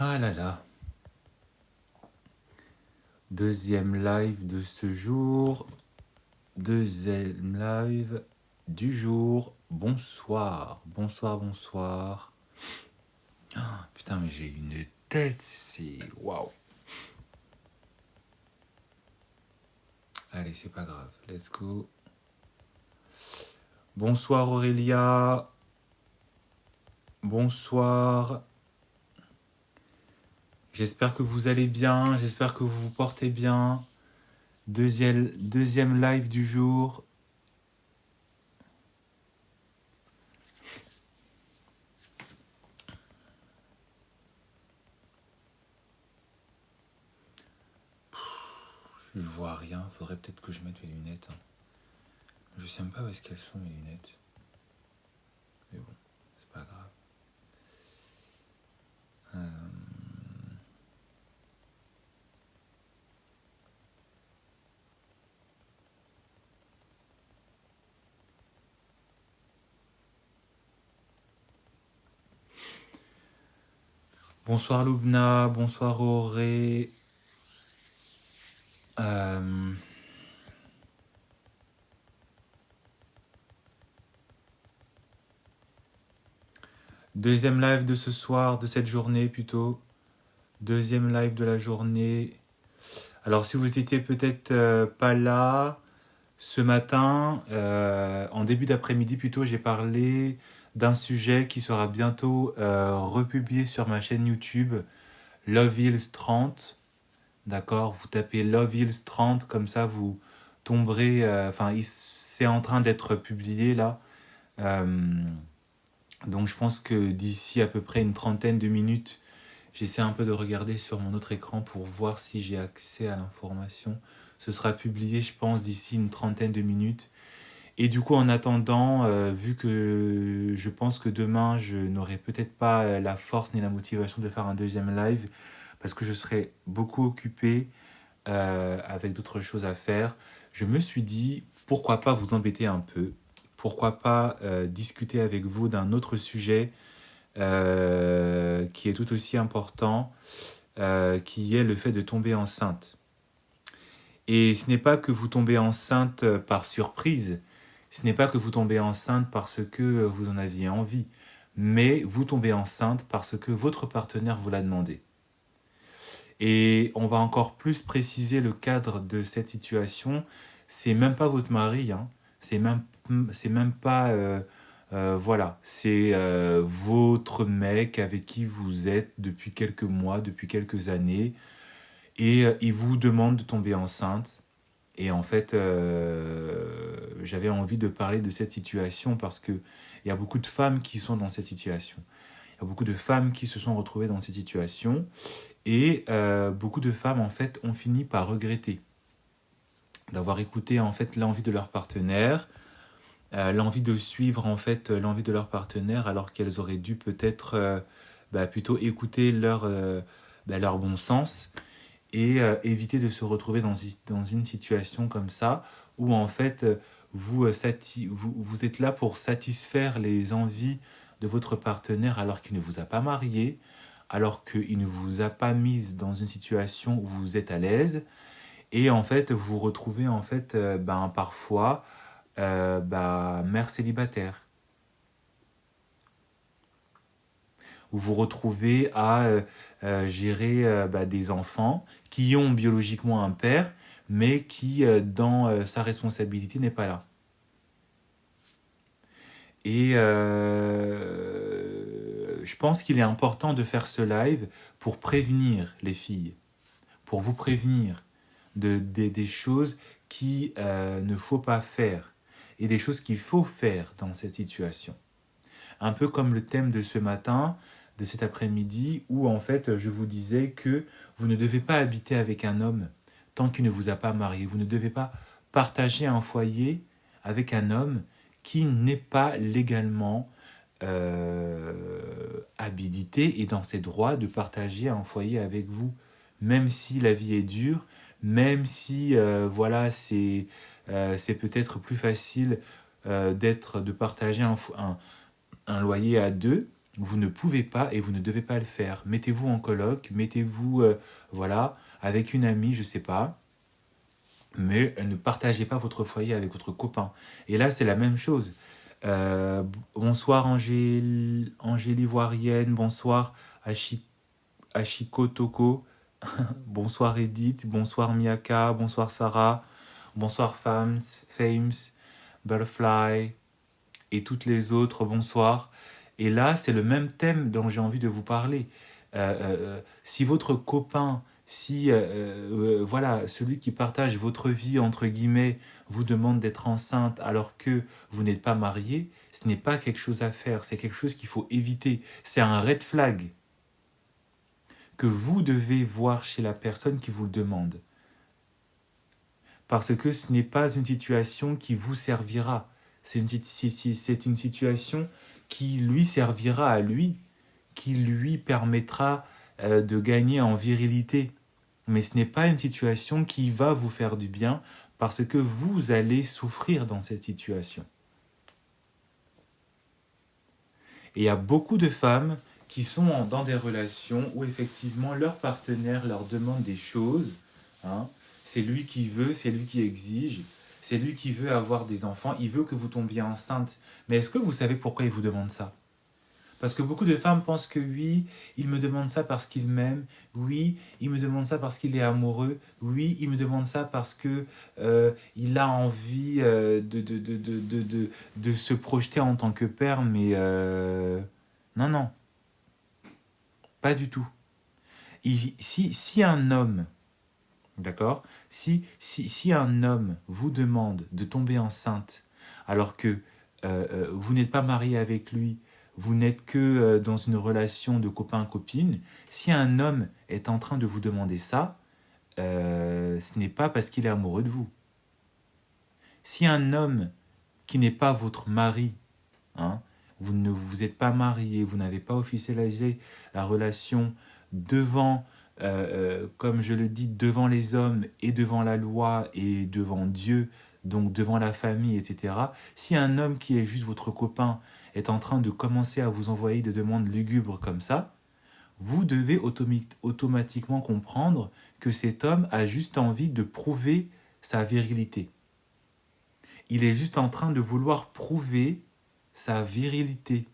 Ah là là. Deuxième live de ce jour. Deuxième live du jour. Bonsoir. Bonsoir, bonsoir. Ah, putain, mais j'ai une tête, c'est... Waouh. Allez, c'est pas grave. Let's go. Bonsoir Aurélia. Bonsoir. J'espère que vous allez bien. J'espère que vous vous portez bien. Deuxième live du jour. Je vois rien. Faudrait peut-être que je mette mes lunettes. Je sais même pas où est-ce qu'elles sont mes lunettes. Mais bon, c'est pas grave. Bonsoir Loubna, bonsoir Auré. Deuxième live de ce soir, de cette journée plutôt. Deuxième live de la journée. Alors si vous étiez peut-être pas là, ce matin, en début d'après-midi plutôt, j'ai parlé d'un sujet qui sera bientôt republié sur ma chaîne YouTube, Love Hills 30. D'accord, vous tapez Love Hills 30, comme ça vous tomberez, c'est en train d'être publié là. Donc je pense que d'ici à peu près une trentaine de minutes, j'essaie un peu de regarder sur mon autre écran pour voir si j'ai accès à l'information. Ce sera publié, je pense, d'ici une trentaine de minutes. Et du coup, en attendant, vu que je pense que demain, je n'aurai peut-être pas la force ni la motivation de faire un deuxième live, parce que je serai beaucoup occupé avec d'autres choses à faire, je me suis dit, pourquoi pas vous embêter un peu, pourquoi pas discuter avec vous d'un autre sujet qui est tout aussi important, qui est le fait de tomber enceinte. Et ce n'est pas que vous tombez enceinte par surprise, ce n'est pas que vous tombez enceinte parce que vous en aviez envie, mais vous tombez enceinte parce que votre partenaire vous l'a demandé. Et on va encore plus préciser le cadre de cette situation. C'est même pas votre mari, hein. C'est même pas... voilà, c'est votre mec avec qui vous êtes depuis quelques mois, depuis quelques années, et il vous demande de tomber enceinte. Et en fait, j'avais envie de parler de cette situation parce qu'il y a beaucoup de femmes qui sont dans cette situation. Il y a beaucoup de femmes qui se sont retrouvées dans cette situation. Et beaucoup de femmes, en fait, ont fini par regretter d'avoir écouté, en fait, l'envie de leur partenaire, l'envie de suivre, en fait, l'envie de leur partenaire, alors qu'elles auraient dû peut-être plutôt écouter leur bon sens et éviter de se retrouver dans une situation comme ça, où, en fait, vous êtes là pour satisfaire les envies de votre partenaire alors qu'il ne vous a pas marié, alors qu'il ne vous a pas mise dans une situation où vous êtes à l'aise, et en fait, vous vous retrouvez en fait, parfois mère célibataire. Vous vous retrouvez à gérer des enfants qui ont biologiquement un père, mais qui, dans sa responsabilité, n'est pas là. Et je pense qu'il est important de faire ce live pour prévenir les filles, pour vous prévenir des choses qu'il ne faut pas faire et des choses qu'il faut faire dans cette situation. Un peu comme le thème de ce matin, de cet après-midi, où en fait je vous disais que vous ne devez pas habiter avec un homme tant qu'il ne vous a pas marié. Vous ne devez pas partager un foyer avec un homme qui n'est pas légalement habilité et dans ses droits de partager un foyer avec vous, même si la vie est dure, même si c'est peut-être plus facile de partager un loyer à deux, Vous ne pouvez pas et vous ne devez pas le faire. Mettez-vous en coloc, mettez-vous, voilà, avec une amie, je ne sais pas, mais ne partagez pas votre foyer avec votre copain. Et là, c'est la même chose. Bonsoir Angélie Ivoirienne, bonsoir Ashiko Toko, bonsoir Edith, bonsoir Miyaka, bonsoir Sarah, bonsoir Fames, Butterfly et toutes les autres, bonsoir. Et là, c'est le même thème dont j'ai envie de vous parler. Si votre copain, si voilà, celui qui partage votre vie, entre guillemets, vous demande d'être enceinte alors que vous n'êtes pas marié, ce n'est pas quelque chose à faire, c'est quelque chose qu'il faut éviter. C'est un red flag que vous devez voir chez la personne qui vous le demande. Parce que ce n'est pas une situation qui vous servira. C'est une situation qui lui servira à lui, qui lui permettra de gagner en virilité. Mais ce n'est pas une situation qui va vous faire du bien parce que vous allez souffrir dans cette situation. Et il y a beaucoup de femmes qui sont dans des relations où effectivement leur partenaire leur demande des choses. Hein. C'est lui qui veut, c'est lui qui exige, c'est lui qui veut avoir des enfants, il veut que vous tombiez enceinte. Mais est-ce que vous savez pourquoi il vous demande ça ? Parce que beaucoup de femmes pensent que oui, il me demande ça parce qu'il m'aime, oui, il me demande ça parce qu'il est amoureux, oui, il me demande ça parce que il a envie de se projeter en tant que père, mais non, pas du tout. Si un homme, d'accord, si un homme vous demande de tomber enceinte alors que vous n'êtes pas marié avec lui, vous n'êtes que dans une relation de copain-copine, si un homme est en train de vous demander ça, ce n'est pas parce qu'il est amoureux de vous. Si un homme qui n'est pas votre mari, hein, vous ne vous êtes pas marié, vous n'avez pas officialisé la relation devant, comme je le dis, devant les hommes et devant la loi et devant Dieu, donc devant la famille, etc. Si un homme qui est juste votre copain est en train de commencer à vous envoyer des demandes lugubres comme ça, vous devez automatiquement comprendre que cet homme a juste envie de prouver sa virilité. Il est juste en train de vouloir prouver sa virilité.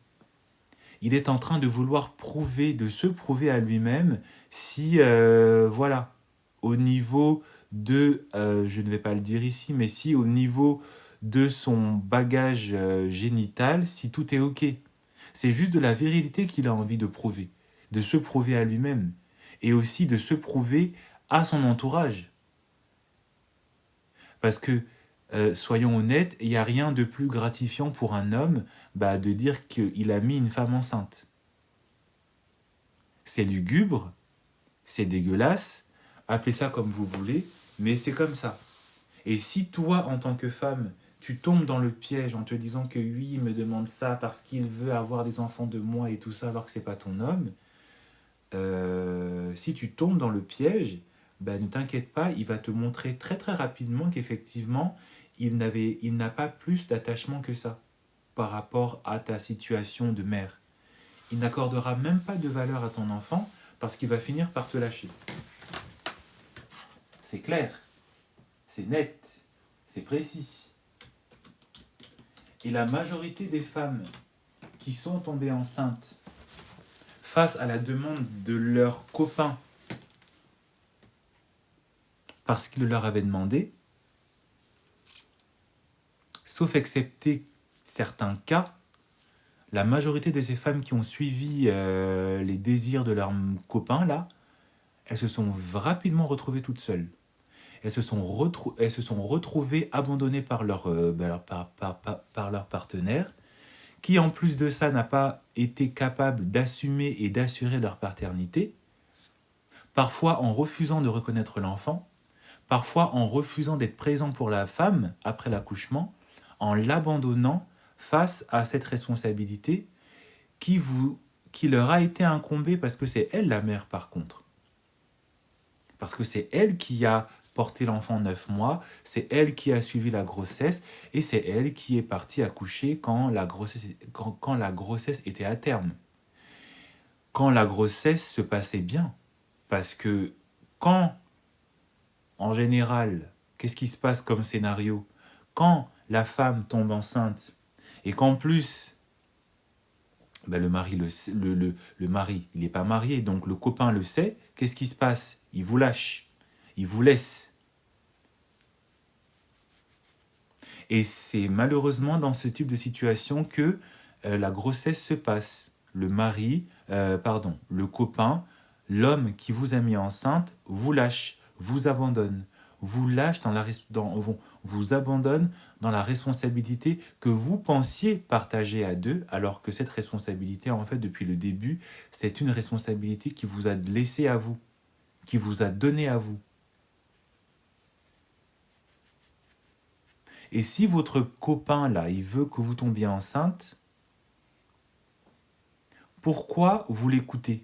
Il est en train de vouloir prouver, de se prouver à lui-même si, voilà, au niveau de, je ne vais pas le dire ici, mais si au niveau de son bagage génital, si tout est OK. C'est juste de la virilité qu'il a envie de prouver, de se prouver à lui-même et aussi de se prouver à son entourage. Parce que, soyons honnêtes, il n'y a rien de plus gratifiant pour un homme de dire qu'il a mis une femme enceinte. C'est lugubre, c'est dégueulasse, appelez ça comme vous voulez, mais c'est comme ça. Et si toi, en tant que femme, tu tombes dans le piège en te disant que oui, il me demande ça parce qu'il veut avoir des enfants de moi et tout ça, alors que c'est pas ton homme, si tu tombes dans le piège, ne t'inquiète pas, il va te montrer très très rapidement qu'effectivement, il n'a pas plus d'attachement que ça par rapport à ta situation de mère. Il n'accordera même pas de valeur à ton enfant parce qu'il va finir par te lâcher. C'est clair, c'est net, c'est précis. Et la majorité des femmes qui sont tombées enceintes face à la demande de leur copain parce qu'il leur avait demandé, sauf excepté certains cas, la majorité de ces femmes qui ont suivi les désirs de leur copain, là, elles se sont rapidement retrouvées toutes seules. Elles se sont retrouvées abandonnées par leur partenaire, qui en plus de ça n'a pas été capable d'assumer et d'assurer leur paternité, parfois en refusant de reconnaître l'enfant, parfois en refusant d'être présent pour la femme après l'accouchement, en l'abandonnant face à cette responsabilité qui leur a été incombée parce que c'est elle la mère par contre. Parce que c'est elle qui a porté l'enfant 9 mois, c'est elle qui a suivi la grossesse et c'est elle qui est partie accoucher quand la grossesse était à terme. quand la grossesse se passait bien. Parce que quand, en général, qu'est-ce qui se passe comme scénario? Quand la femme tombe enceinte et qu'en plus, ben le mari, le mari, il n'est pas marié, donc le copain le sait, qu'est-ce qui se passe? Il vous lâche, il vous laisse. Et c'est malheureusement dans ce type de situation que la grossesse se passe. Le mari, le copain, l'homme qui vous a mis enceinte, vous lâche, vous abandonne. Vous lâche vous abandonne dans la responsabilité que vous pensiez partager à deux, alors que cette responsabilité, en fait, depuis le début, c'est une responsabilité qui vous a laissé à vous, qui vous a donné à vous. Et si votre copain, là, il veut que vous tombiez enceinte, pourquoi vous l'écoutez?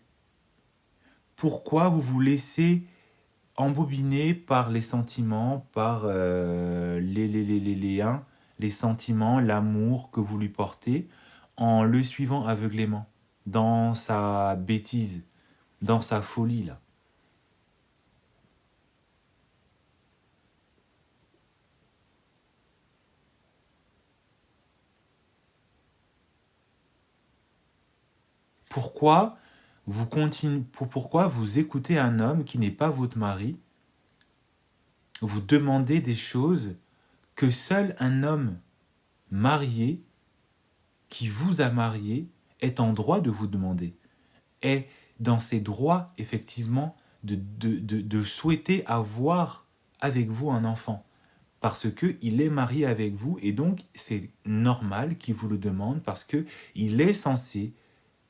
Pourquoi vous vous laissez embobiner par les sentiments, par les sentiments, l'amour que vous lui portez, en le suivant aveuglément, dans sa bêtise, dans sa folie, là? Pourquoi pourquoi vous écoutez un homme qui n'est pas votre mari, vous demandez des choses que seul un homme marié, qui vous a marié, est en droit de vous demander, est dans ses droits, effectivement, de souhaiter avoir avec vous un enfant, parce qu'il est marié avec vous, et donc c'est normal qu'il vous le demande, parce qu'il est censé,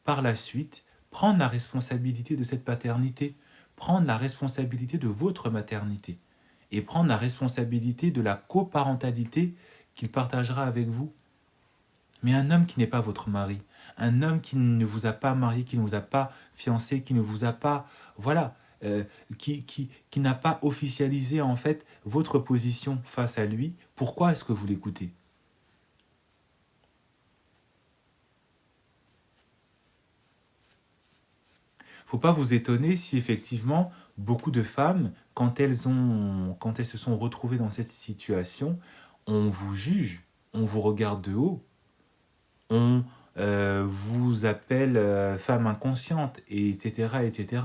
par la suite, prendre la responsabilité de cette paternité, prendre la responsabilité de votre maternité, et prendre la responsabilité de la coparentalité qu'il partagera avec vous. Mais un homme qui n'est pas votre mari, un homme qui ne vous a pas marié, qui ne vous a pas fiancé, qui ne vous a pas, voilà, qui n'a pas officialisé en fait votre position face à lui, pourquoi est-ce que vous l'écoutez? Faut pas vous étonner si effectivement beaucoup de femmes, quand elles se sont retrouvées dans cette situation, on vous juge, on vous regarde de haut, on vous appelle femme inconsciente, etc., etc.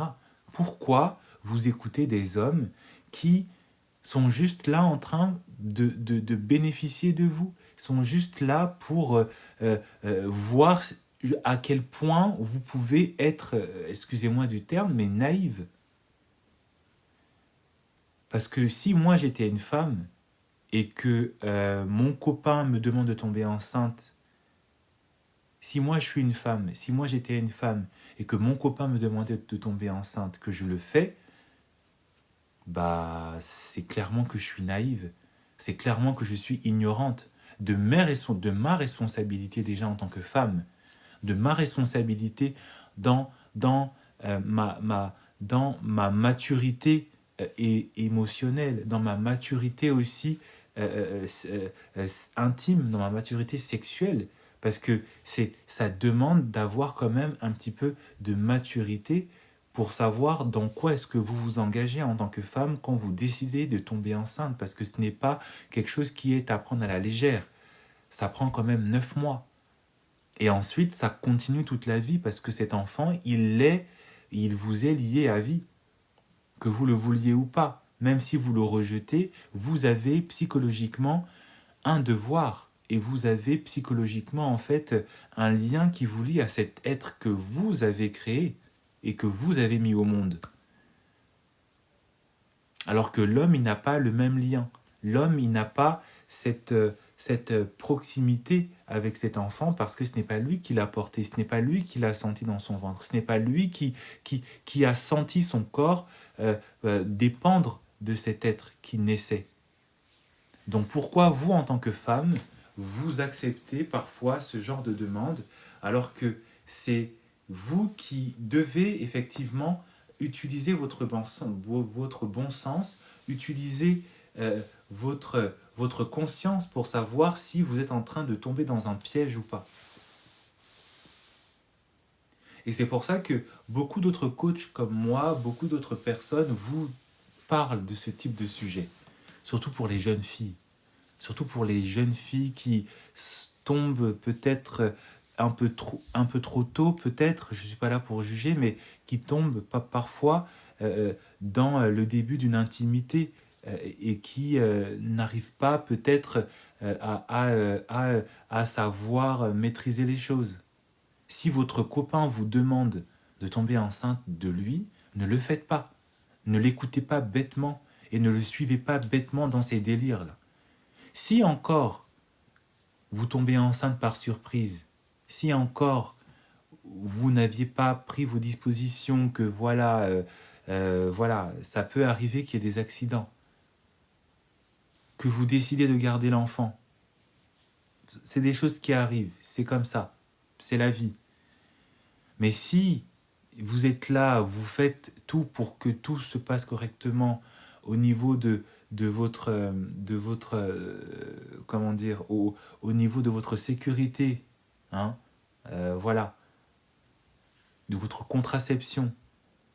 Pourquoi vous écoutez des hommes qui sont juste là en train de bénéficier de vous, sont juste là pour voir à quel point vous pouvez être, excusez-moi du terme, mais naïve. Parce que si moi j'étais une femme et que mon copain me demande de tomber enceinte, si moi je suis une femme, si moi j'étais une femme et que mon copain me demandait de tomber enceinte, que je le fais, bah c'est clairement que je suis naïve, c'est clairement que je suis ignorante de ma responsabilité déjà en tant que femme, de ma responsabilité dans ma maturité émotionnelle, dans ma maturité aussi intime, dans ma maturité sexuelle, parce que ça demande d'avoir quand même un petit peu de maturité pour savoir dans quoi est-ce que vous vous engagez en tant que femme quand vous décidez de tomber enceinte, parce que ce n'est pas quelque chose qui est à prendre à la légère. Ça prend quand même 9 mois. Et ensuite, ça continue toute la vie, parce que cet enfant, il vous est lié à vie, que vous le vouliez ou pas. Même si vous le rejetez, vous avez psychologiquement un devoir, et vous avez psychologiquement en fait un lien qui vous lie à cet être que vous avez créé et que vous avez mis au monde. Alors que l'homme, il n'a pas le même lien. L'homme, il n'a pas cette proximité avec cet enfant, parce que ce n'est pas lui qui l'a porté, ce n'est pas lui qui l'a senti dans son ventre, ce n'est pas lui qui a senti son corps dépendre de cet être qui naissait. Donc pourquoi vous, en tant que femme, vous acceptez parfois ce genre de demande, alors que c'est vous qui devez effectivement utiliser votre bon sens, utiliser votre conscience pour savoir si vous êtes en train de tomber dans un piège ou pas. Et c'est pour ça que beaucoup d'autres coachs comme moi, beaucoup d'autres personnes vous parlent de ce type de sujet. Surtout pour les jeunes filles. Surtout pour les jeunes filles qui tombent peut-être un peu trop tôt, peut-être, je ne suis pas là pour juger, mais qui tombent parfois dans le début d'une intimité et qui n'arrivent pas peut-être à savoir maîtriser les choses. Si votre copain vous demande de tomber enceinte de lui, ne le faites pas. Ne l'écoutez pas bêtement et ne le suivez pas bêtement dans ces délires-là. Si encore vous tombez enceinte par surprise, si encore vous n'aviez pas pris vos dispositions, que voilà, ça peut arriver qu'il y ait des accidents, que vous décidez de garder l'enfant, c'est des choses qui arrivent, c'est comme ça, c'est la vie. Mais si vous êtes là, vous faites tout pour que tout se passe correctement au niveau de votre comment dire, au niveau de votre sécurité, hein, voilà, de votre contraception.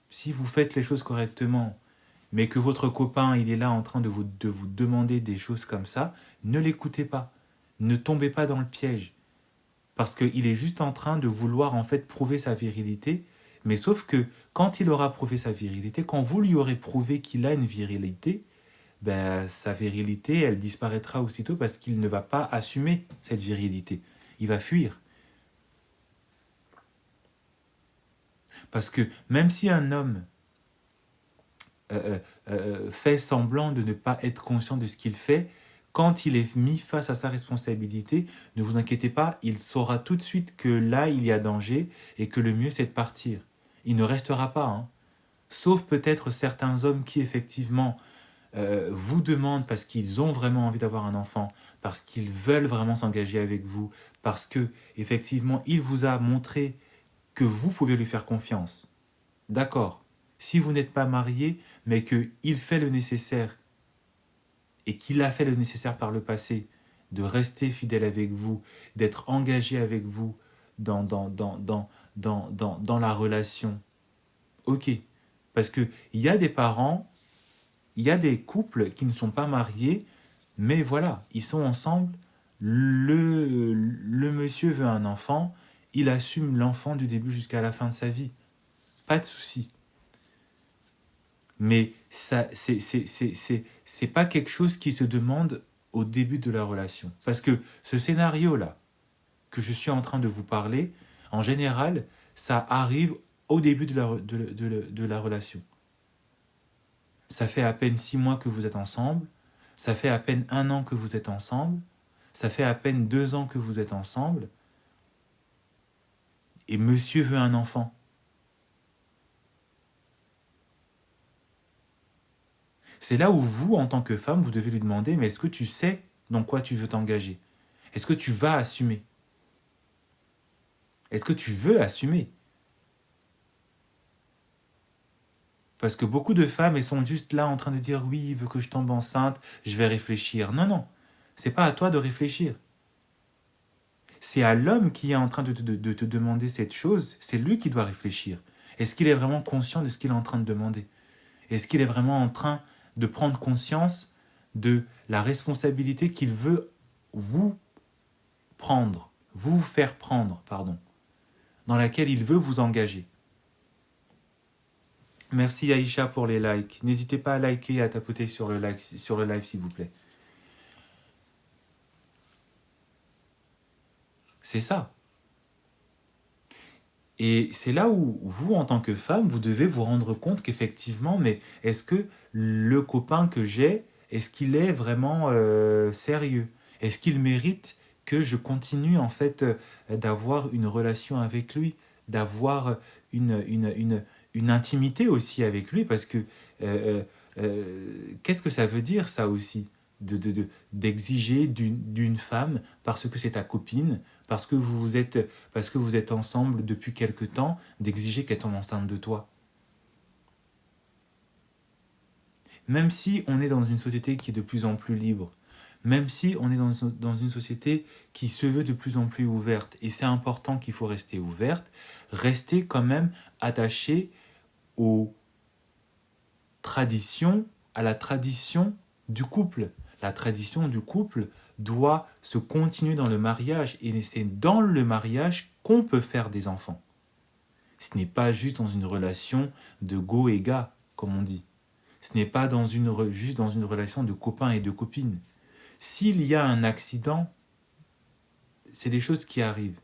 Si vous faites les choses correctement, mais que votre copain, il est là en train de vous demander des choses comme ça, ne l'écoutez pas. Ne tombez pas dans le piège. Parce qu'il est juste en train de vouloir en fait prouver sa virilité. Mais sauf que quand il aura prouvé sa virilité, quand vous lui aurez prouvé qu'il a une virilité, ben, sa virilité, elle disparaîtra aussitôt parce qu'il ne va pas assumer cette virilité. Il va fuir. Parce que même si un homme fait semblant de ne pas être conscient de ce qu'il fait, quand il est mis face à sa responsabilité, ne vous inquiétez pas, il saura tout de suite que là, il y a danger et que le mieux, c'est de partir. Il ne restera pas, hein. Sauf peut-être certains hommes qui, effectivement, vous demandent parce qu'ils ont vraiment envie d'avoir un enfant, parce qu'ils veulent vraiment s'engager avec vous, parce que, effectivement, il vous a montré que vous pouvez lui faire confiance. D'accord. Si vous n'êtes pas marié, mais qu'il fait le nécessaire et qu'il a fait le nécessaire par le passé, de rester fidèle avec vous, d'être engagé avec vous dans la relation. Ok. Parce qu'il y a des parents, il y a des couples qui ne sont pas mariés, mais voilà, ils sont ensemble, le monsieur veut un enfant, il assume l'enfant du début jusqu'à la fin de sa vie. Pas de souci. Mais ça, c'est pas quelque chose qui se demande au début de la relation. Parce que ce scénario-là, que je suis en train de vous parler, en général, ça arrive au début de la relation. Ça fait à peine 6 mois que vous êtes ensemble, ça fait à peine 1 an que vous êtes ensemble, ça fait à peine 2 ans que vous êtes ensemble, et monsieur veut un enfant. C'est là où vous, en tant que femme, vous devez lui demander, mais est-ce que tu sais dans quoi tu veux t'engager? Est-ce que tu vas assumer? Est-ce que tu veux assumer? Parce que beaucoup de femmes, elles sont juste là en train de dire, oui, il veut que je tombe enceinte, je vais réfléchir. Non, non, c'est pas à toi de réfléchir. C'est à l'homme qui est en train de te demander cette chose, c'est lui qui doit réfléchir. Est-ce qu'il est vraiment conscient de ce qu'il est en train de demander? Est-ce qu'il est vraiment en train de prendre conscience de la responsabilité qu'il veut vous prendre, vous faire prendre, pardon, dans laquelle il veut vous engager? Merci Aïcha pour les likes. N'hésitez pas à liker et à tapoter sur le live s'il vous plaît. C'est ça. Et c'est là où vous, en tant que femme, vous devez vous rendre compte qu'effectivement, mais est-ce que le copain que j'ai, est-ce qu'il est vraiment sérieux? Est-ce qu'il mérite que je continue en fait d'avoir une relation avec lui, d'avoir une intimité aussi avec lui? Parce que qu'est-ce que ça veut dire ça aussi? D'exiger d'une femme parce que c'est ta copine, parce que vous êtes ensemble depuis quelque temps, d'exiger qu'elle tombe enceinte de toi. Même si on est dans une société qui est de plus en plus libre, même si on est dans une société qui se veut de plus en plus ouverte, et c'est important qu'il faut rester ouverte, rester quand même attaché aux traditions, à la tradition du couple. La tradition du couple doit se continuer dans le mariage, et c'est dans le mariage qu'on peut faire des enfants. Ce n'est pas juste dans une relation de go et gars, comme on dit. Ce n'est pas juste dans une relation de copains et de copines. S'il y a un accident, c'est des choses qui arrivent.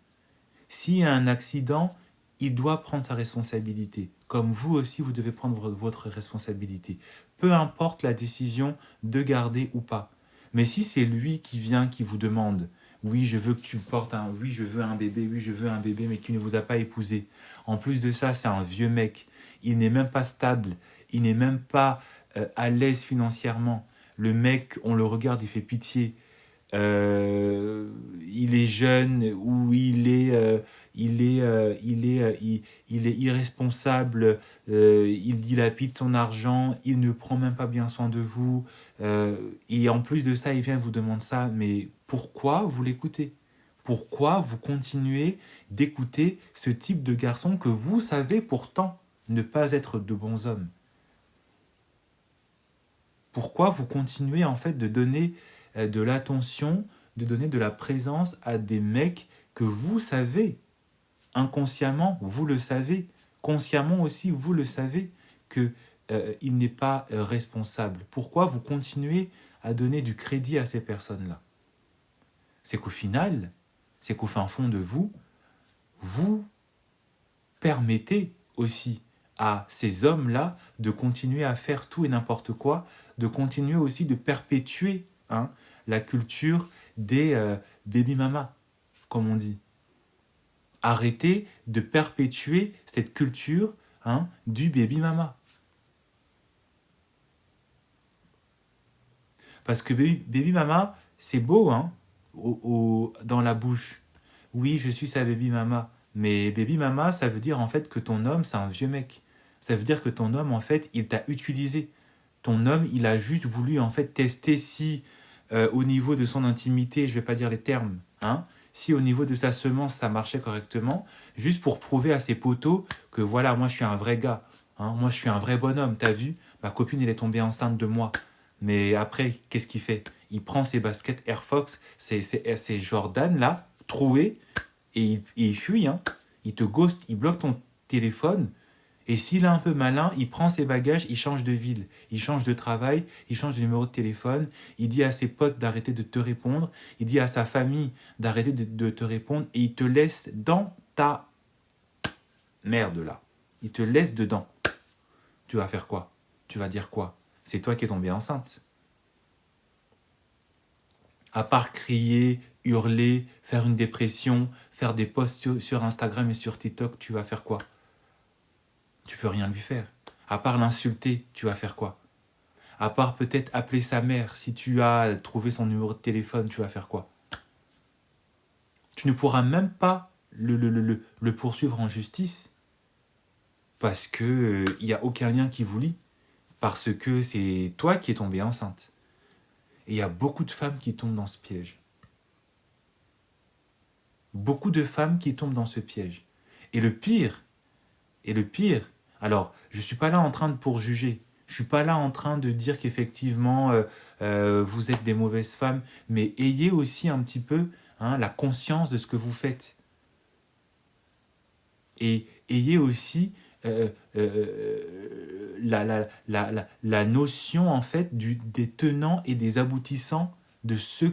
S'il y a un accident, il doit prendre sa responsabilité. Comme vous aussi, vous devez prendre votre responsabilité. Peu importe la décision de garder ou pas. Mais si c'est lui qui vient, qui vous demande, oui, je veux que tu portes oui, je veux un bébé, oui, je veux un bébé, mais qui ne vous a pas épousé. En plus de ça, c'est un vieux mec. Il n'est même pas stable. Il n'est même pas à l'aise financièrement. Le mec, on le regarde, il fait pitié. Il est jeune ou il est irresponsable, il dilapide son argent, il ne prend même pas bien soin de vous, et en plus de ça, il vient vous demander ça, mais pourquoi vous l'écoutez? Pourquoi vous continuez d'écouter ce type de garçon que vous savez pourtant ne pas être de bons hommes? Pourquoi vous continuez en fait de donner de l'attention, de donner de la présence à des mecs que vous savez, inconsciemment, vous le savez, consciemment aussi, vous le savez, qu'il n'est pas responsable. Pourquoi vous continuez à donner du crédit à ces personnes-là? C'est qu'au final, c'est qu'au fin fond de vous, vous permettez aussi à ces hommes-là de continuer à faire tout et n'importe quoi, de continuer aussi de perpétuer la culture des baby mamas, comme on dit. Arrêtez de perpétuer cette culture du baby mama. Parce que baby mama, c'est beau dans la bouche. Oui, je suis sa baby mama. Mais baby mama, ça veut dire en fait que ton homme, c'est un vieux mec. Ça veut dire que ton homme, en fait, il t'a utilisé. Ton homme, il a juste voulu en fait tester si au niveau de son intimité, je vais pas dire les termes, si au niveau de sa semence, ça marchait correctement, juste pour prouver à ses potos que voilà, moi je suis un vrai gars, moi je suis un vrai bonhomme, t'as vu? Ma copine, elle est tombée enceinte de moi. Mais après, qu'est-ce qu'il fait? Il prend ses baskets Air Fox, ses Jordan là, troués, et il fuit. Il te ghost, il bloque ton téléphone. Et s'il est un peu malin, il prend ses bagages, il change de ville, il change de travail, il change de numéro de téléphone, il dit à ses potes d'arrêter de te répondre, il dit à sa famille d'arrêter de te répondre, et il te laisse dans ta merde là. Il te laisse dedans. Tu vas faire quoi? Tu vas dire quoi? C'est toi qui es tombée enceinte. À part crier, hurler, faire une dépression, faire des posts sur Instagram et sur TikTok, tu vas faire quoi? Tu peux rien lui faire. À part l'insulter, tu vas faire quoi? À part peut-être appeler sa mère, si tu as trouvé son numéro de téléphone, tu vas faire quoi? Tu ne pourras même pas le poursuivre en justice parce que il n'y a aucun lien qui vous lie, parce que c'est toi qui es tombée enceinte. Et il y a beaucoup de femmes qui tombent dans ce piège. Beaucoup de femmes qui tombent dans ce piège. Et le pire, alors, je ne suis pas là en train de pour juger. Je ne suis pas là en train de dire qu'effectivement, vous êtes des mauvaises femmes, mais ayez aussi un petit peu la conscience de ce que vous faites. Et ayez aussi la notion, en fait, des tenants et des aboutissants de ce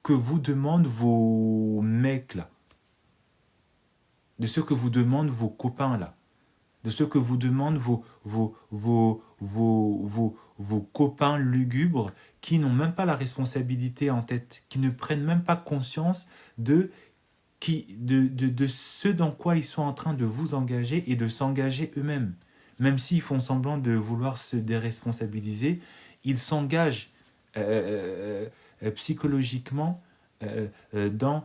que vous demandent vos mecs, là. De ce que vous demandent vos copains, là. De ce que vous demandent vos copains lugubres qui n'ont même pas la responsabilité en tête, qui ne prennent même pas conscience de ce dans quoi ils sont en train de vous engager et de s'engager eux-mêmes. Même s'ils font semblant de vouloir se déresponsabiliser, ils s'engagent psychologiquement dans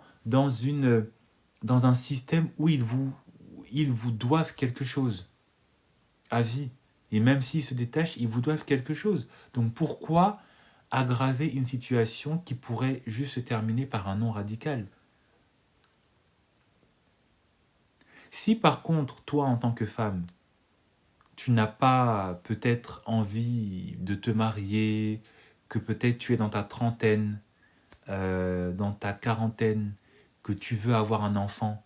un système où ils vous doivent quelque chose à vie. Et même s'ils se détachent, ils vous doivent quelque chose. Donc pourquoi aggraver une situation qui pourrait juste se terminer par un non radical. Si par contre, toi en tant que femme, tu n'as pas peut-être envie de te marier, que peut-être tu es dans ta trentaine, dans ta quarantaine, que tu veux avoir un enfant,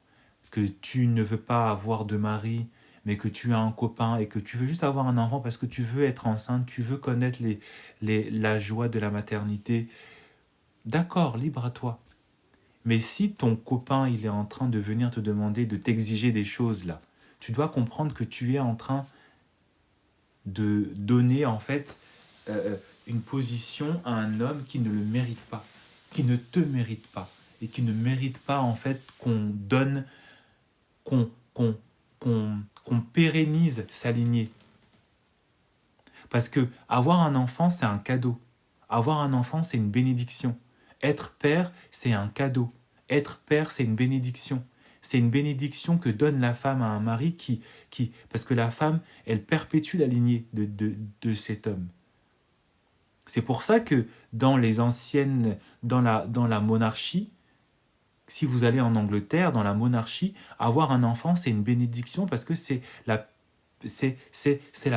que tu ne veux pas avoir de mari, mais que tu as un copain et que tu veux juste avoir un enfant parce que tu veux être enceinte, tu veux connaître la joie de la maternité, d'accord, libre à toi. Mais si ton copain il est en train de venir te demander, de t'exiger des choses là, tu dois comprendre que tu es en train de donner en fait une position à un homme qui ne le mérite pas, qui ne te mérite pas et qui ne mérite pas en fait qu'on donne, qu'on qu'on qu'on pérennise sa lignée. Parce que avoir un enfant, c'est un cadeau. Avoir un enfant, c'est une bénédiction. Être père, c'est un cadeau. Être père, c'est une bénédiction. C'est une bénédiction que donne la femme à un mari parce que la femme, elle perpétue la lignée de cet homme. C'est pour ça que dans les anciennes, dans la monarchie, si vous allez en Angleterre, dans la monarchie, avoir un enfant, c'est une bénédiction parce que c'est la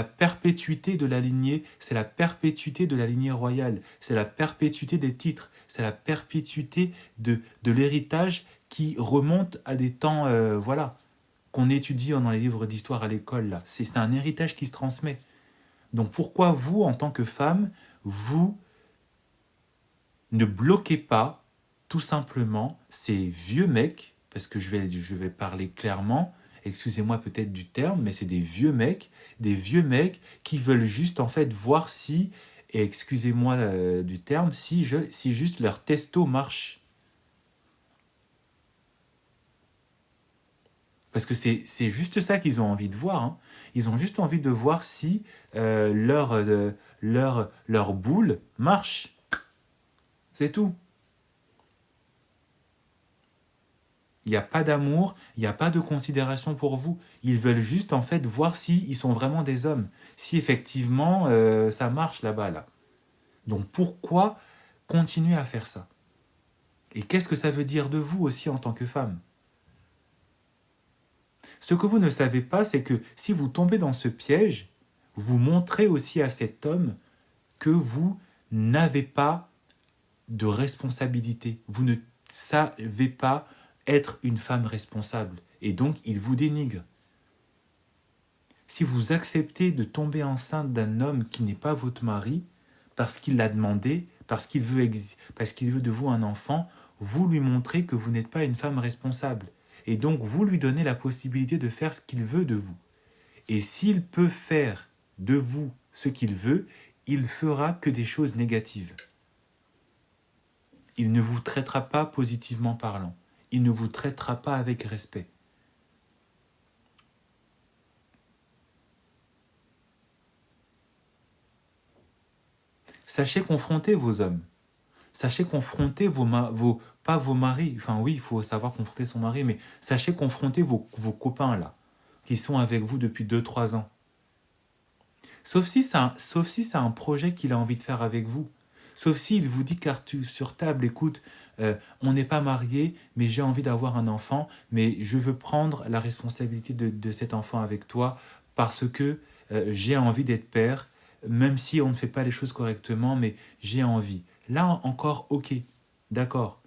perpétuité de la lignée, c'est la perpétuité de la lignée royale, c'est la perpétuité des titres, c'est la perpétuité de l'héritage qui remonte à des temps, voilà, qu'on étudie dans les livres d'histoire à l'école. Là. C'est un héritage qui se transmet. Donc pourquoi vous, en tant que femme, vous ne bloquez pas tout simplement ces vieux mecs, parce que je vais parler clairement, excusez-moi peut-être du terme, mais c'est des vieux mecs qui veulent juste en fait voir si, et excusez-moi du terme, si juste leur testo marche. Parce que c'est juste ça qu'ils ont envie de voir. Hein. Ils ont juste envie de voir si leur boule marche. C'est tout. Il n'y a pas d'amour, il n'y a pas de considération pour vous. Ils veulent juste en fait voir s'ils sont vraiment des hommes. Si effectivement ça marche là-bas. Là. Donc pourquoi continuer à faire ça? Et qu'est-ce que ça veut dire de vous aussi en tant que femme? Ce que vous ne savez pas, c'est que si vous tombez dans ce piège, vous montrez aussi à cet homme que vous n'avez pas de responsabilité. Vous ne savez pas être une femme responsable. Et donc, il vous dénigre. Si vous acceptez de tomber enceinte d'un homme qui n'est pas votre mari, parce qu'il l'a demandé, parce qu'il veut de vous un enfant, vous lui montrez que vous n'êtes pas une femme responsable. Et donc, vous lui donnez la possibilité de faire ce qu'il veut de vous. Et s'il peut faire de vous ce qu'il veut, il fera que des choses négatives. Il ne vous traitera pas positivement parlant. Il ne vous traitera pas avec respect. Sachez confronter vos hommes. Sachez confronter pas vos maris. Enfin oui, il faut savoir confronter son mari, mais sachez confronter vos copains là, qui sont avec vous depuis 2-3 ans. Sauf si c'est un projet qu'il a envie de faire avec vous. Sauf s'il vous dit carte sur table, écoute, on n'est pas mariés, mais j'ai envie d'avoir un enfant, mais je veux prendre la responsabilité de cet enfant avec toi parce que j'ai envie d'être père, même si on ne fait pas les choses correctement, mais j'ai envie. Là encore, ok, d'accord.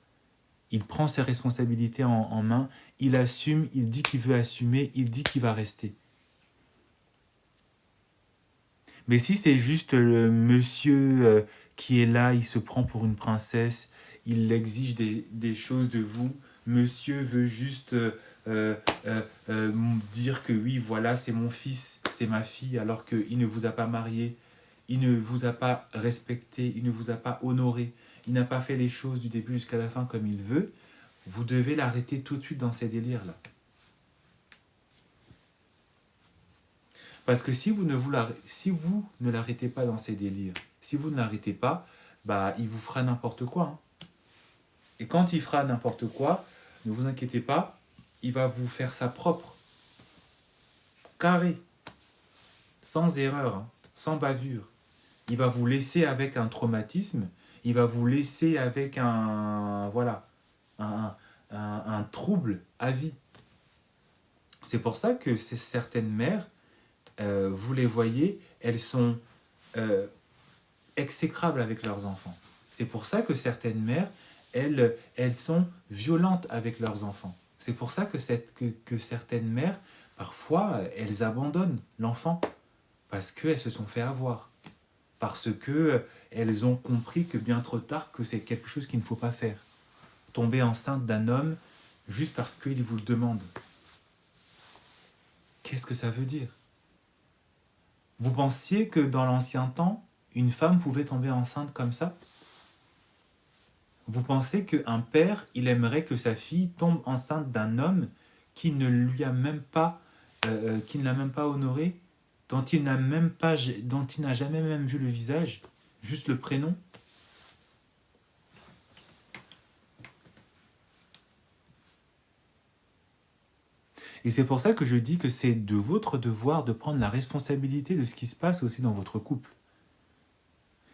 Il prend ses responsabilités en main, il assume, il dit qu'il veut assumer, il dit qu'il va rester. Mais si c'est juste le monsieur qui est là, il se prend pour une princesse, il exige des choses de vous, monsieur veut juste dire que oui, voilà, c'est mon fils, c'est ma fille, alors qu'il ne vous a pas marié, il ne vous a pas respecté, il ne vous a pas honoré, il n'a pas fait les choses du début jusqu'à la fin comme il veut, vous devez l'arrêter tout de suite dans ces délires-là. Parce que si vous ne l'arrêtez pas dans ses délires, si vous ne l'arrêtez pas, bah, il vous fera n'importe quoi. Hein. Et quand il fera n'importe quoi, ne vous inquiétez pas, il va vous faire sa propre. Carré. Sans erreur, hein, sans bavure. il va vous laisser avec un traumatisme, il va vous laisser avec voilà, un, un trouble à vie. C'est pour ça que certaines mères, vous les voyez, elles sont exécrables avec leurs enfants. C'est pour ça que certaines mères, elles sont violentes avec leurs enfants. C'est pour ça que certaines mères, parfois, elles abandonnent l'enfant parce qu'elles se sont fait avoir. Parce qu'elles ont compris que bien trop tard, que c'est quelque chose qu'il ne faut pas faire. Tomber enceinte d'un homme juste parce qu'il vous le demande. Qu'est-ce que ça veut dire? Vous pensiez que dans l'ancien temps, une femme pouvait tomber enceinte comme ça? Vous pensez qu'un père, il aimerait que sa fille tombe enceinte d'un homme qui ne lui a même pas, qui ne l'a même pas honoré, dont il n'a jamais même vu le visage, juste le prénom? Et c'est pour ça que je dis que c'est de votre devoir de prendre la responsabilité de ce qui se passe aussi dans votre couple.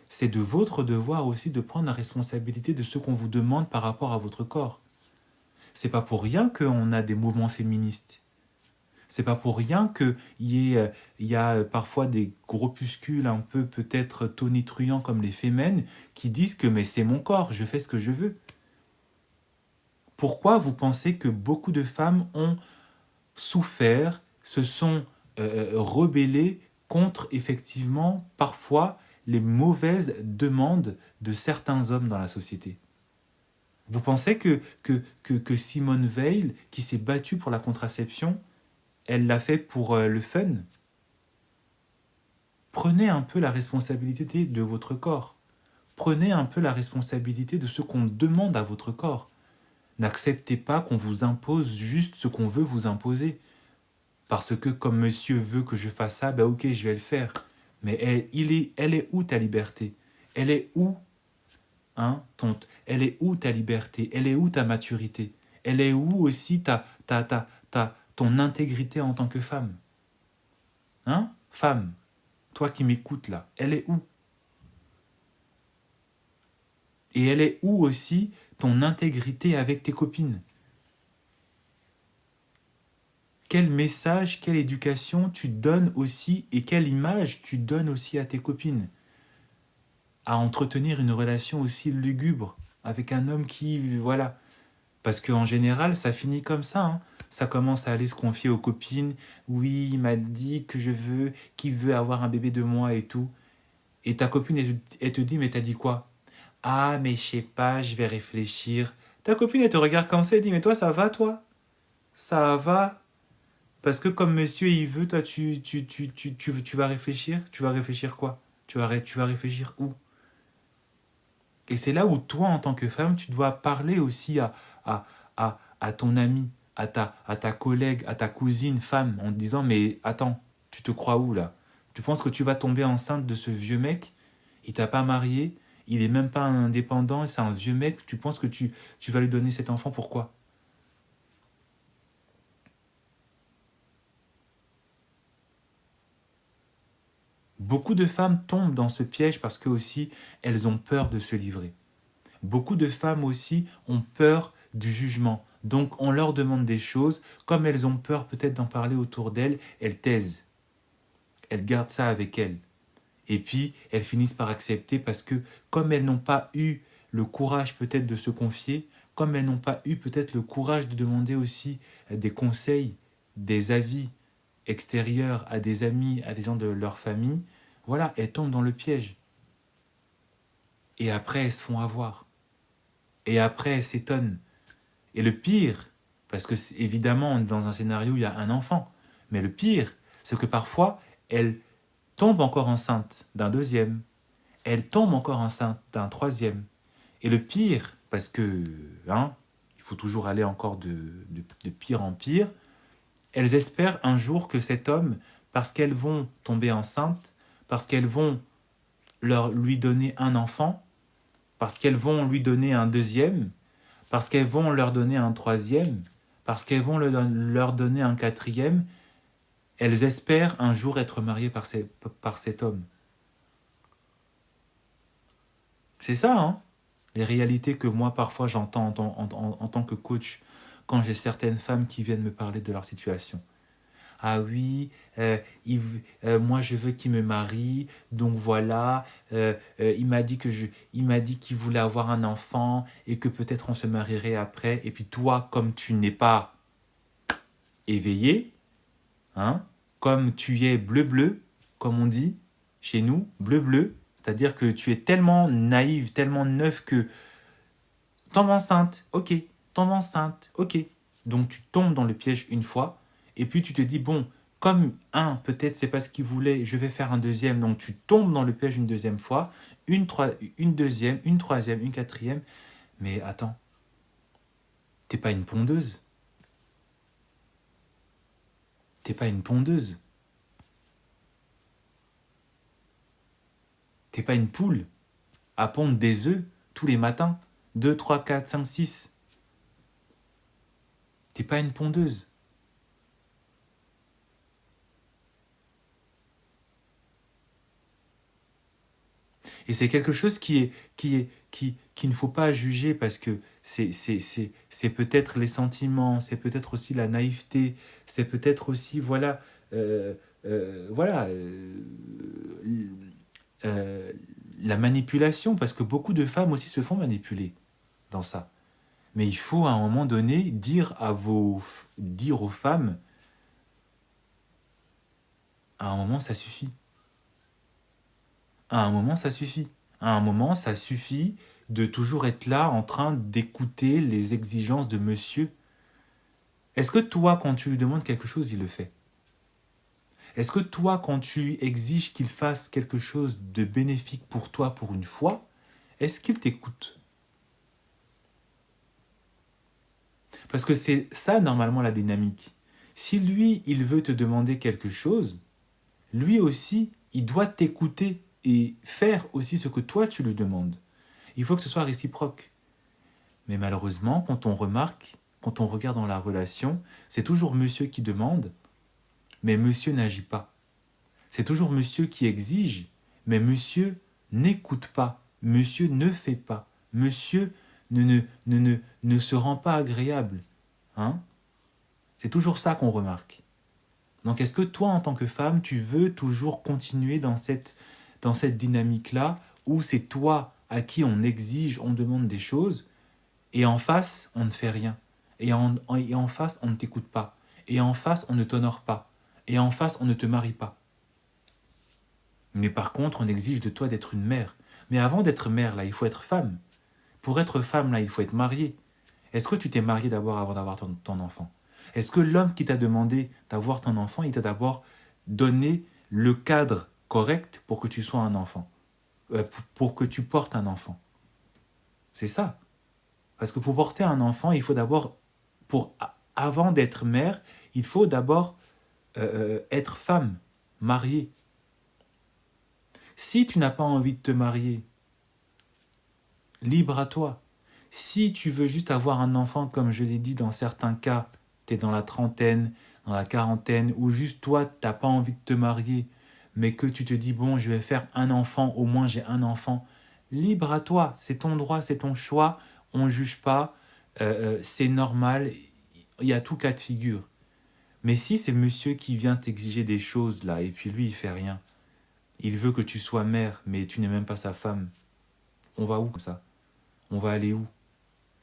C'est de votre devoir aussi de prendre la responsabilité de ce qu'on vous demande par rapport à votre corps. C'est pas pour rien qu'on a des mouvements féministes. C'est pas pour rien qu'il y a parfois des groupuscules un peu peut-être tonitruants comme les Femen qui disent que mais c'est mon corps, je fais ce que je veux. Pourquoi vous pensez que beaucoup de femmes ont souffert, se sont rebellées contre effectivement parfois les mauvaises demandes de certains hommes dans la société? Vous pensez que Simone Veil, qui s'est battue pour la contraception, elle l'a fait pour le fun? Prenez un peu la responsabilité de votre corps. Prenez un peu la responsabilité de ce qu'on demande à votre corps. N'acceptez pas qu'on vous impose juste ce qu'on veut vous imposer. Parce que comme monsieur veut que je fasse ça, ben ok, je vais le faire. Mais elle est où ta liberté? Elle est où elle est où ta liberté? Elle est où ta maturité? Elle est où aussi ton intégrité en tant que femme? Femme, toi qui m'écoutes là, elle est où? Et elle est où aussi ton intégrité avec tes copines? Quel message, quelle éducation tu donnes aussi et quelle image tu donnes aussi à tes copines? À entretenir une relation aussi lugubre avec un homme qui, voilà. Parce qu'en général, ça finit comme ça. Ça commence à aller se confier aux copines. Oui, il m'a dit que qu'il veut avoir un bébé de moi et tout. Et ta copine, elle te dit, mais t'as dit quoi? Ah, mais je sais pas, je vais réfléchir. Ta copine, elle te regarde comme ça et dit, mais toi, ça va, toi? Ça va? Parce que comme monsieur, il veut, toi, tu vas réfléchir? Tu vas réfléchir quoi? Tu vas réfléchir où? Et c'est là où toi, en tant que femme, tu dois parler aussi à ton ami, à ta collègue, à ta cousine femme, en te disant, mais attends, tu te crois où là? Tu penses que tu vas tomber enceinte de ce vieux mec? Il t'a pas marié, il est même pas indépendant, c'est un vieux mec, tu penses que tu vas lui donner cet enfant, pourquoi? Beaucoup de femmes tombent dans ce piège parce que aussi elles ont peur de se livrer. Beaucoup de femmes aussi ont peur du jugement. Donc on leur demande des choses, comme elles ont peur peut-être d'en parler autour d'elles, elles taisent. Elles gardent ça avec elles. Et puis elles finissent par accepter parce que comme elles n'ont pas eu le courage peut-être de se confier, comme elles n'ont pas eu peut-être le courage de demander aussi des conseils, des avis extérieurs à des amis, à des gens de leur famille, voilà, elles tombent dans le piège. Et après, elles se font avoir. Et après, elles s'étonnent. Et le pire, parce que évidemment, on est dans un scénario où il y a un enfant, mais le pire, c'est que parfois, elles tombent encore enceinte d'un deuxième. Elles tombent encore enceinte d'un troisième. Et le pire, parce que, il faut toujours aller encore de pire en pire, elles espèrent un jour que cet homme, parce qu'elles vont tomber enceintes, parce qu'elles vont lui donner un enfant, parce qu'elles vont lui donner un deuxième, parce qu'elles vont leur donner un troisième, parce qu'elles vont leur donner un quatrième, elles espèrent un jour être mariées par cet homme. C'est ça, hein, les réalités que moi, parfois, j'entends en tant que coach quand j'ai certaines femmes qui viennent me parler de leur situation. Ah oui, moi je veux qu'il me marie, donc voilà, il m'a dit qu'il voulait avoir un enfant et que peut-être on se marierait après. Et puis toi, comme tu n'es pas éveillé, hein, comme tu es bleu-bleu, comme on dit chez nous, bleu-bleu, c'est-à-dire que tu es tellement naïve, tellement neuf que tombe enceinte, ok, tombe enceinte, ok. Donc tu tombes dans le piège une fois, et puis tu te dis, bon, comme un, peut-être c'est pas ce qu'il voulait, je vais faire un deuxième, donc tu tombes dans le piège une deuxième fois, une deuxième, une troisième, une quatrième, mais attends, t'es pas une pondeuse. T'es pas une pondeuse. T'es pas une poule à pondre des œufs tous les matins, 2, 3, 4, 5, 6. T'es pas une pondeuse. Et c'est quelque chose qui ne faut pas juger parce que c'est peut-être les sentiments, c'est peut-être aussi la naïveté, c'est peut-être aussi, voilà, voilà, euh, la manipulation, parce que beaucoup de femmes aussi se font manipuler dans ça. Mais il faut à un moment donné dire aux femmes, à un moment ça suffit. À un moment, ça suffit. À un moment, ça suffit de toujours être là en train d'écouter les exigences de monsieur. Est-ce que toi, quand tu lui demandes quelque chose, il le fait? Est-ce que toi, quand tu exiges qu'il fasse quelque chose de bénéfique pour toi pour une fois, est-ce qu'il t'écoute? Parce que c'est ça, normalement, la dynamique. Si lui, il veut te demander quelque chose, lui aussi, il doit t'écouter et faire aussi ce que toi, tu lui demandes. Il faut que ce soit réciproque. Mais malheureusement, quand on remarque, quand on regarde dans la relation, c'est toujours monsieur qui demande, mais monsieur n'agit pas. C'est toujours monsieur qui exige, mais monsieur n'écoute pas. Monsieur ne fait pas. Monsieur ne se rend pas agréable. Hein? C'est toujours ça qu'on remarque. Donc est-ce que toi, en tant que femme, tu veux toujours continuer dans cette dynamique-là, où c'est toi à qui on exige, on demande des choses, et en face, on ne fait rien. Et en face, on ne t'écoute pas. Et en face, on ne t'honore pas. Et en face, on ne te marie pas. Mais par contre, on exige de toi d'être une mère. Mais avant d'être mère, là, il faut être femme. Pour être femme, là, il faut être mariée. Est-ce que tu t'es mariée d'abord avant d'avoir ton enfant? Est-ce que l'homme qui t'a demandé d'avoir ton enfant, il t'a d'abord donné le cadre correct pour que tu sois un enfant, pour que tu portes un enfant? C'est ça. Parce que pour porter un enfant, il faut d'abord, avant d'être mère, il faut d'abord être femme, mariée. Si tu n'as pas envie de te marier, libre à toi. Si tu veux juste avoir un enfant, comme je l'ai dit, dans certains cas, tu es dans la trentaine, dans la quarantaine, ou juste toi, tu n'as pas envie de te marier, mais que tu te dis, bon, je vais faire un enfant, au moins j'ai un enfant, libre à toi, c'est ton droit, c'est ton choix, on ne juge pas, c'est normal, il y a tout cas de figure. Mais si c'est monsieur qui vient t'exiger des choses là, et puis lui il fait rien, il veut que tu sois mère, mais tu n'es même pas sa femme, on va où comme ça? On va aller où?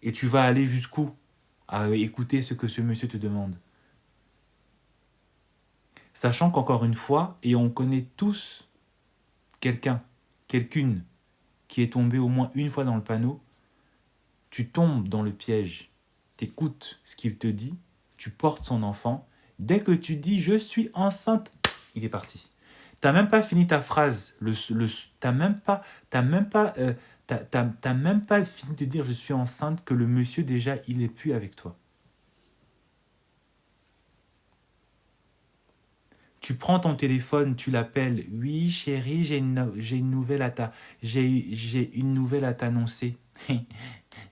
Et tu vas aller jusqu'où? À écouter ce que ce monsieur te demande. Sachant qu'encore une fois, et on connaît tous quelqu'un, quelqu'une, qui est tombé au moins une fois dans le panneau, tu tombes dans le piège, t'écoutes ce qu'il te dit, tu portes son enfant, dès que tu dis « je suis enceinte », il est parti. T'as même pas fini ta phrase, t'as même pas fini de dire « je suis enceinte » que le monsieur déjà, il est plus avec toi. Tu prends ton téléphone, tu l'appelles. « Oui, chérie, j'ai une nouvelle à j'ai une nouvelle à t'annoncer. »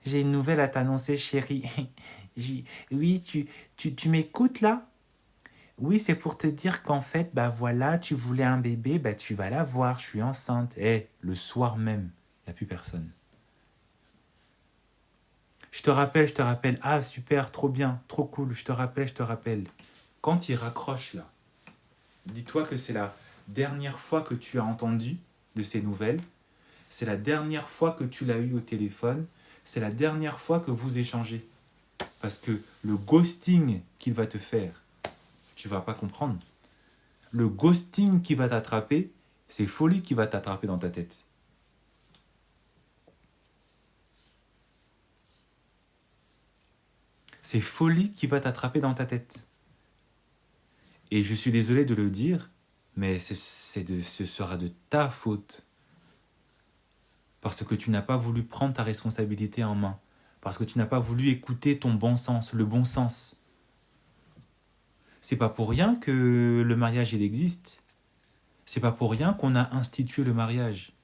J'ai une nouvelle à t'annoncer, chérie. Oui, tu m'écoutes là? Oui, c'est pour te dire qu'en fait, bah voilà, tu voulais un bébé, bah tu vas l'avoir, je suis enceinte. Le soir même. Il n'y a plus personne. Je te rappelle. Ah, super, trop bien, trop cool. Je te rappelle. Quand il raccroche là, dis-toi que c'est la dernière fois que tu as entendu de ces nouvelles. C'est la dernière fois que tu l'as eu au téléphone. C'est la dernière fois que vous échangez. Parce que le ghosting qu'il va te faire, tu ne vas pas comprendre. Le ghosting qui va t'attraper, c'est folie qui va t'attraper dans ta tête. C'est folie qui va t'attraper dans ta tête. Et je suis désolé de le dire, mais ce sera de ta faute. Parce que tu n'as pas voulu prendre ta responsabilité en main. Parce que tu n'as pas voulu écouter ton bon sens, le bon sens. C'est pas pour rien que le mariage, il existe. C'est pas pour rien qu'on a institué le mariage.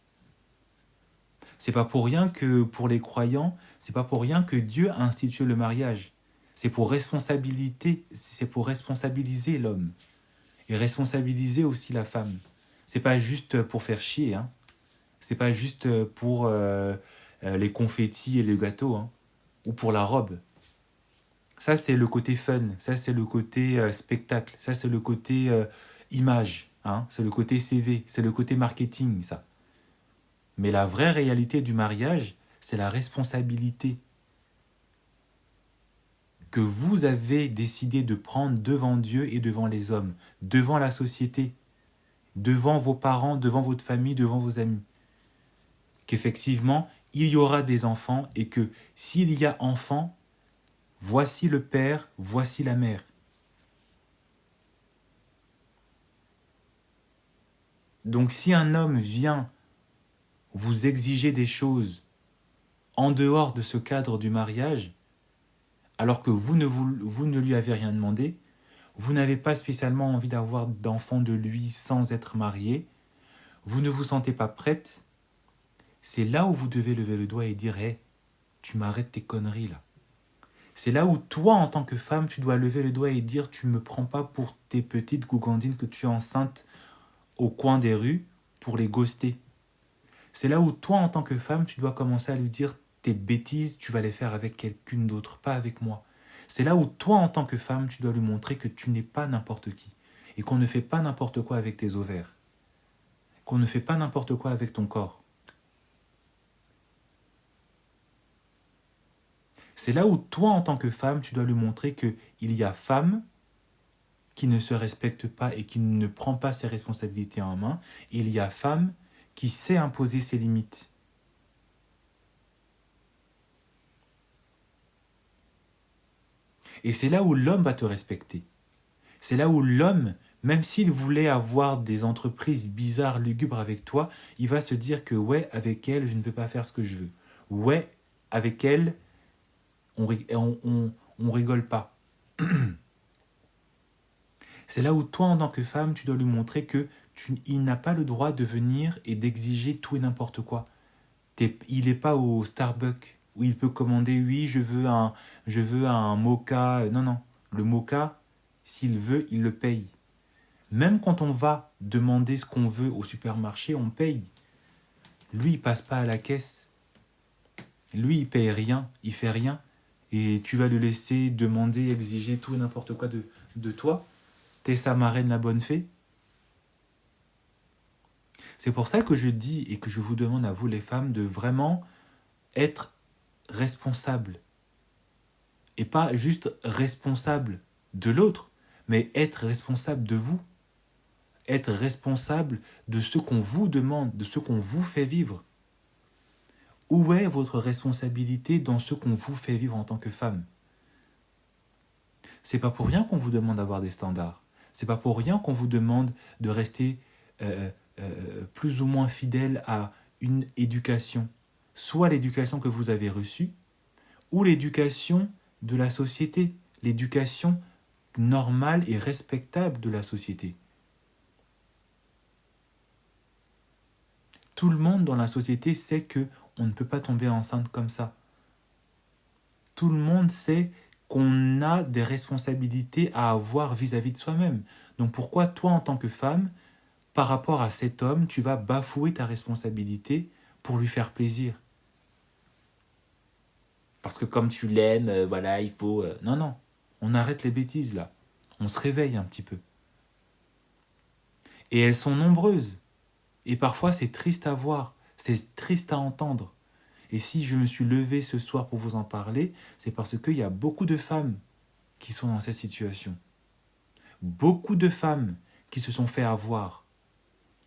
C'est pas pour rien que pour les croyants, c'est pas pour rien que Dieu a institué le mariage. C'est pour responsabiliser l'homme et responsabiliser aussi la femme. C'est pas juste pour faire chier, hein. C'est pas juste pour les confettis et les gâteaux, hein, ou pour la robe. Ça, c'est le côté fun, ça, c'est le côté spectacle, ça, c'est le côté image, hein, c'est le côté CV, c'est le côté marketing, ça. Mais la vraie réalité du mariage, c'est la responsabilité que vous avez décidé de prendre devant Dieu et devant les hommes, devant la société, devant vos parents, devant votre famille, devant vos amis. Qu'effectivement, il y aura des enfants et que s'il y a enfants, voici le père, voici la mère. Donc si un homme vient vous exiger des choses en dehors de ce cadre du mariage, alors que vous ne lui avez rien demandé, vous n'avez pas spécialement envie d'avoir d'enfants de lui sans être marié, vous ne vous sentez pas prête, c'est là où vous devez lever le doigt et dire hey, « tu m'arrêtes tes conneries là ». C'est là où toi, en tant que femme, tu dois lever le doigt et dire « tu ne me prends pas pour tes petites gougandines que tu es enceinte au coin des rues pour les ghoster ». C'est là où toi, en tant que femme, tu dois commencer à lui dire « tes bêtises, tu vas les faire avec quelqu'un d'autre, pas avec moi ». C'est là où toi, en tant que femme, tu dois lui montrer que tu n'es pas n'importe qui et qu'on ne fait pas n'importe quoi avec tes ovaires, qu'on ne fait pas n'importe quoi avec ton corps. C'est là où toi, en tant que femme, tu dois lui montrer qu'il y a femme qui ne se respecte pas et qui ne prend pas ses responsabilités en main, et il y a femme qui sait imposer ses limites. Et c'est là où l'homme va te respecter. C'est là où l'homme, même s'il voulait avoir des entreprises bizarres, lugubres avec toi, il va se dire que ouais, avec elle, je ne peux pas faire ce que je veux. Ouais, avec elle, on rigole pas. C'est là où toi, en tant que femme, tu dois lui montrer que il n'a pas le droit de venir et d'exiger tout et n'importe quoi. Il n'est pas au Starbucks où il peut commander, oui, je veux un mocha. Non, non. Le mocha, s'il veut, il le paye. Même quand on va demander ce qu'on veut au supermarché, on paye. Lui, il passe pas à la caisse. Lui, il paye rien, il fait rien. Et tu vas le laisser demander, exiger tout et n'importe quoi de toi. T'es sa marraine, la bonne fée. C'est pour ça que je dis et que je vous demande à vous les femmes de vraiment être responsables. Et pas juste responsable de l'autre, mais être responsable de vous. Être responsable de ce qu'on vous demande, de ce qu'on vous fait vivre. Où est votre responsabilité dans ce qu'on vous fait vivre en tant que femme? C'est pas pour rien qu'on vous demande d'avoir des standards. C'est pas pour rien qu'on vous demande de rester plus ou moins fidèle à une éducation. Soit l'éducation que vous avez reçue, ou l'éducation de la société, l'éducation normale et respectable de la société. Tout le monde dans la société sait qu'on ne peut pas tomber enceinte comme ça. Tout le monde sait qu'on a des responsabilités à avoir vis-à-vis de soi-même. Donc pourquoi toi, en tant que femme, par rapport à cet homme, tu vas bafouer ta responsabilité pour lui faire plaisir. Parce que comme tu l'aimes, voilà, il faut... Non, non, on arrête les bêtises là. On se réveille un petit peu. Et elles sont nombreuses. Et parfois, c'est triste à voir, c'est triste à entendre. Et si je me suis levé ce soir pour vous en parler, c'est parce qu'il y a beaucoup de femmes qui sont dans cette situation. Beaucoup de femmes qui se sont fait avoir.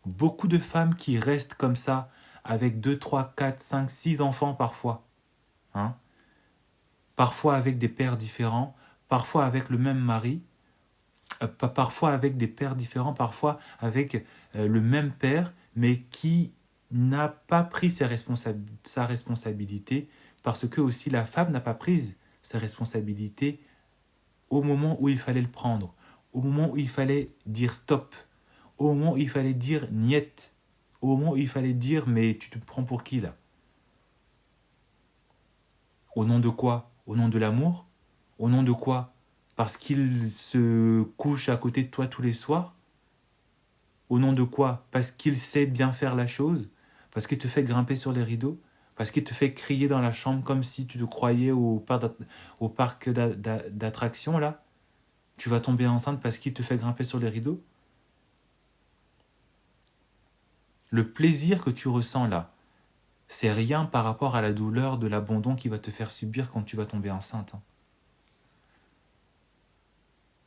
Beaucoup de femmes qui restent comme ça, avec 2, 3, 4, 5, 6 enfants parfois. Hein? Parfois avec des pères différents, parfois avec le même mari, parfois avec des pères différents, parfois avec le même père, mais qui n'a pas pris sa responsabilité, parce que aussi la femme n'a pas pris sa responsabilité au moment où il fallait le prendre, au moment où il fallait dire stop, au moment où il fallait dire niet, au moment où il fallait dire mais tu te prends pour qui là? Au nom de quoi? Au nom de l'amour? Au nom de quoi? Parce qu'il se couche à côté de toi tous les soirs? Au nom de quoi? Parce qu'il sait bien faire la chose? Parce qu'il te fait grimper sur les rideaux? Parce qu'il te fait crier dans la chambre comme si tu te croyais au parc d'attractions là? Tu vas tomber enceinte parce qu'il te fait grimper sur les rideaux? Le plaisir que tu ressens là, c'est rien par rapport à la douleur de l'abandon qu'il va te faire subir quand tu vas tomber enceinte.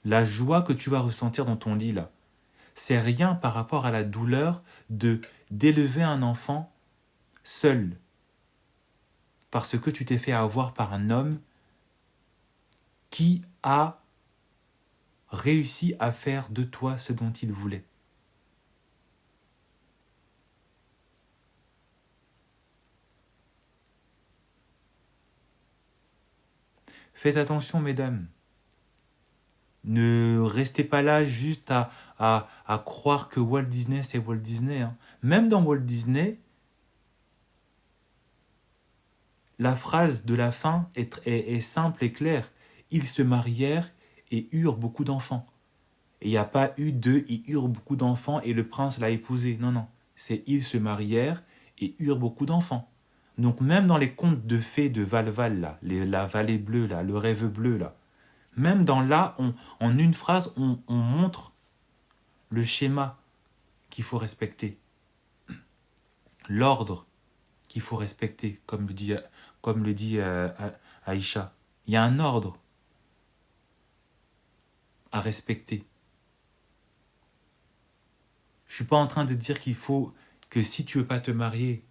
La joie que tu vas ressentir dans ton lit là, c'est rien par rapport à la douleur d'élever un enfant seul parce que tu t'es fait avoir par un homme qui a réussi à faire de toi ce dont il voulait. Faites attention, mesdames. Ne restez pas là juste à croire que Walt Disney, c'est Walt Disney. Hein. Même dans Walt Disney, la phrase de la fin est simple et claire. Ils se marièrent et eurent beaucoup d'enfants. Et il n'y a pas eu de « ils eurent beaucoup d'enfants et le prince l'a épousé ». Non, non. C'est « ils se marièrent et eurent beaucoup d'enfants ». Donc même dans les contes de fées de Valval, là, la vallée bleue, là, le rêve bleu, là, même dans là, en une phrase, on montre le schéma qu'il faut respecter, l'ordre qu'il faut respecter, comme le dit Aïcha. Il y a un ordre à respecter. Je ne suis pas en train de dire qu'il faut que si tu ne veux pas te marier,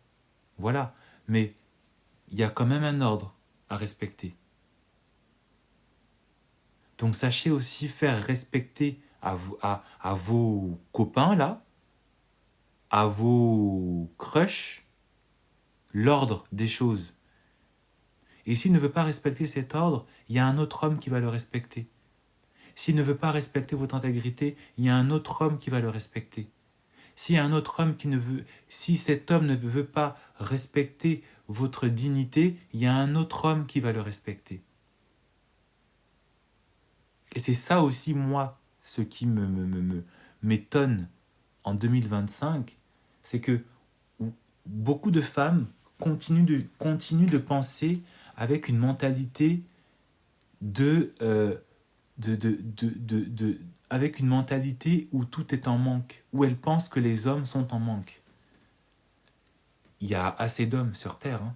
voilà, mais il y a quand même un ordre à respecter. Donc sachez aussi faire respecter à vos copains, là, à vos crushs, l'ordre des choses. Et s'il ne veut pas respecter cet ordre, il y a un autre homme qui va le respecter. S'il ne veut pas respecter votre intégrité, il y a un autre homme qui va le respecter. S'il y a un autre homme si cet homme ne veut pas respecter votre dignité, il y a un autre homme qui va le respecter. Et c'est ça aussi, moi, ce qui m'étonne en 2025, c'est que beaucoup de femmes continuent de penser avec une mentalité avec une mentalité où tout est en manque, où elles pensent que les hommes sont en manque. Il y a assez d'hommes sur Terre. Hein.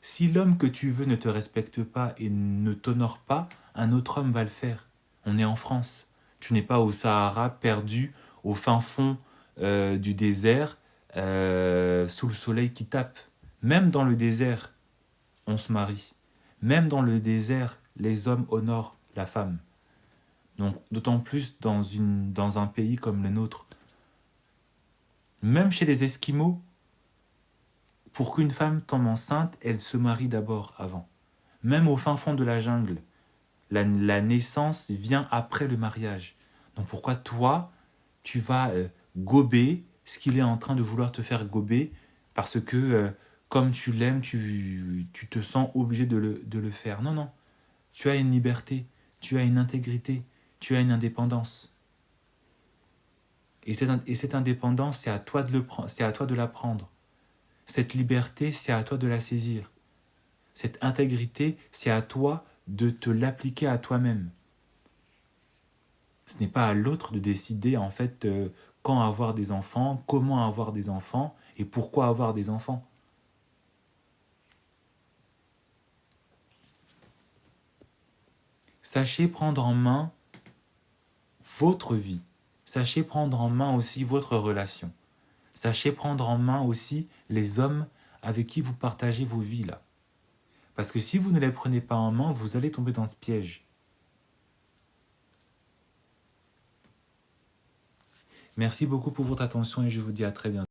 Si l'homme que tu veux ne te respecte pas et ne t'honore pas, un autre homme va le faire. On est en France. Tu n'es pas au Sahara, perdu, au fin fond du désert, sous le soleil qui tape. Même dans le désert, on se marie. Même dans le désert, les hommes honorent la femme. Donc, d'autant plus dans un pays comme le nôtre. Même chez les Esquimaux, pour qu'une femme tombe enceinte, elle se marie d'abord avant. Même au fin fond de la jungle, la naissance vient après le mariage. Donc pourquoi toi, tu vas gober ce qu'il est en train de vouloir te faire gober parce que comme tu l'aimes, tu te sens obligé de le faire. Non, non. Tu as une liberté, tu as une intégrité, tu as une indépendance. Et cette indépendance, c'est à toi c'est à toi de la prendre. Cette liberté, c'est à toi de la saisir. Cette intégrité, c'est à toi de te l'appliquer à toi-même. Ce n'est pas à l'autre de décider en fait quand avoir des enfants, comment avoir des enfants et pourquoi avoir des enfants. Sachez prendre en main votre vie. Sachez prendre en main aussi votre relation. Sachez prendre en main aussi les hommes avec qui vous partagez vos vies là. Parce que si vous ne les prenez pas en main, vous allez tomber dans ce piège. Merci beaucoup pour votre attention et je vous dis à très bientôt.